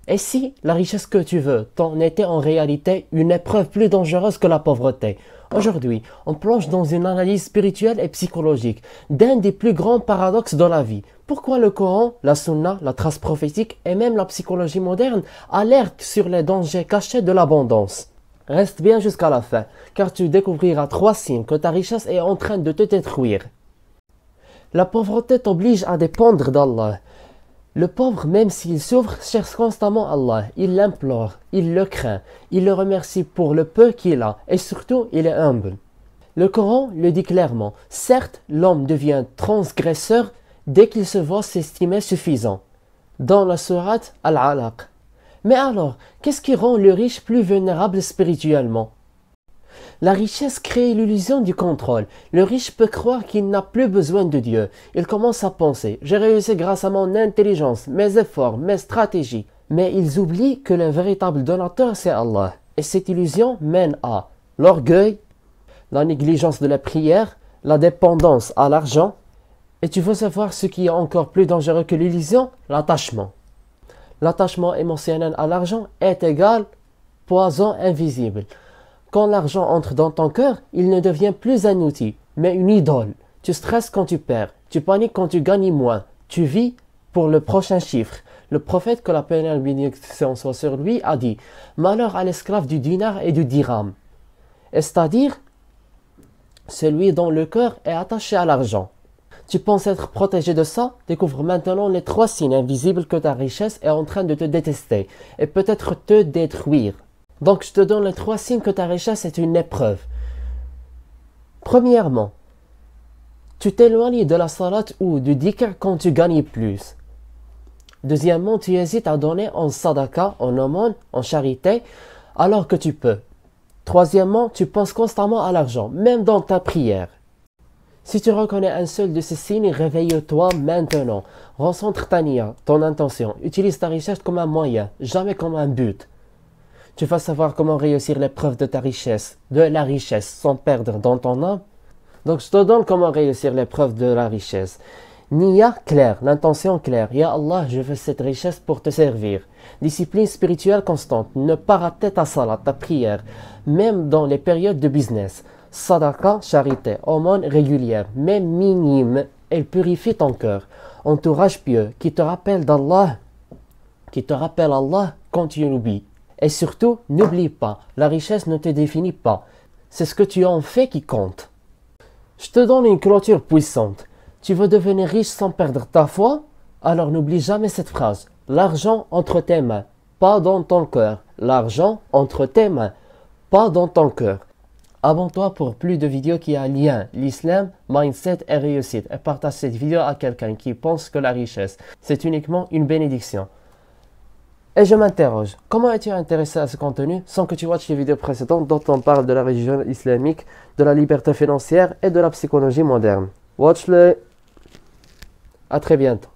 Et si la richesse que tu veux t'en était en réalité une épreuve plus dangereuse que la pauvreté? Aujourd'hui, on plonge dans une analyse spirituelle et psychologique d'un des plus grands paradoxes de la vie. Pourquoi le Coran, la Sunna, la trace prophétique et même la psychologie moderne alertent sur les dangers cachés de l'abondance? Reste bien jusqu'à la fin, car tu découvriras 3 signes que ta richesse est en train de te détruire. La pauvreté t'oblige à dépendre d'Allah. Le pauvre, même s'il souffre, cherche constamment Allah. Il l'implore, il le craint, il le remercie pour le peu qu'il a et surtout, il est humble. Le Coran le dit clairement. Certes, l'homme devient transgresseur dès qu'il se voit s'estimer suffisant. Dans la sourate Al-Alaq. Mais alors, qu'est-ce qui rend le riche plus vulnérable spirituellement? La richesse crée l'illusion du contrôle. Le riche peut croire qu'il n'a plus besoin de Dieu. Il commence à penser « J'ai réussi grâce à mon intelligence, mes efforts, mes stratégies. » Mais ils oublient que le véritable donateur c'est Allah. Et cette illusion mène à l'orgueil, la négligence de la prière, la dépendance à l'argent. Et tu veux savoir ce qui est encore plus dangereux que l'illusion? L'attachement. L'attachement émotionnel à l'argent est égal poison invisible. Quand l'argent entre dans ton cœur, il ne devient plus un outil, mais une idole. Tu stresses quand tu perds, tu paniques quand tu gagnes moins, tu vis pour le prochain chiffre. Le prophète, que la paix et la bénédiction soit sur lui, a dit « Malheur à l'esclave du dinar et du dirham ». C'est-à-dire, celui dont le cœur est attaché à l'argent. Tu penses être protégé de ça? Découvre maintenant les 3 signes invisibles que ta richesse est en train de te détester et peut-être te détruire. Donc je te donne les 3 signes que ta richesse est une épreuve. Premièrement, tu t'éloignes de la salat ou du dhikr quand tu gagnes plus. Deuxièmement, tu hésites à donner en sadaqa, en aumône, en charité, alors que tu peux. Troisièmement, tu penses constamment à l'argent, même dans ta prière. Si tu reconnais un seul de ces signes, réveille-toi maintenant. Recentre ta niya, ton intention. Utilise ta richesse comme un moyen, jamais comme un but. Tu vas savoir comment réussir l'épreuve de ta richesse, de la richesse, sans perdre dans ton âme. Donc je te donne comment réussir l'épreuve de la richesse. Niya claire, l'intention claire. Ya Allah, je veux cette richesse pour te servir. Discipline spirituelle constante. Ne pas rater ta salat, ta prière, même dans les périodes de business. Sadaqa, charité, aumône régulière, même minime, elle purifie ton cœur. Entourage pieux, qui te rappelle d'Allah, Allah quand tu l'oublies. Et surtout, n'oublie pas, la richesse ne te définit pas. C'est ce que tu en fais qui compte. Je te donne une clôture puissante. Tu veux devenir riche sans perdre ta foi? Alors n'oublie jamais cette phrase. L'argent entre tes mains, pas dans ton cœur. L'argent entre tes mains, pas dans ton cœur. Abonne-toi pour plus de vidéos qui ont lien, l'islam, mindset et réussite. Et partage cette vidéo à quelqu'un qui pense que la richesse, c'est uniquement une bénédiction. Et je m'interroge, comment es-tu intéressé à ce contenu sans que tu watches les vidéos précédentes dont on parle de la religion islamique, de la liberté financière et de la psychologie moderne? Watch-le. À très bientôt.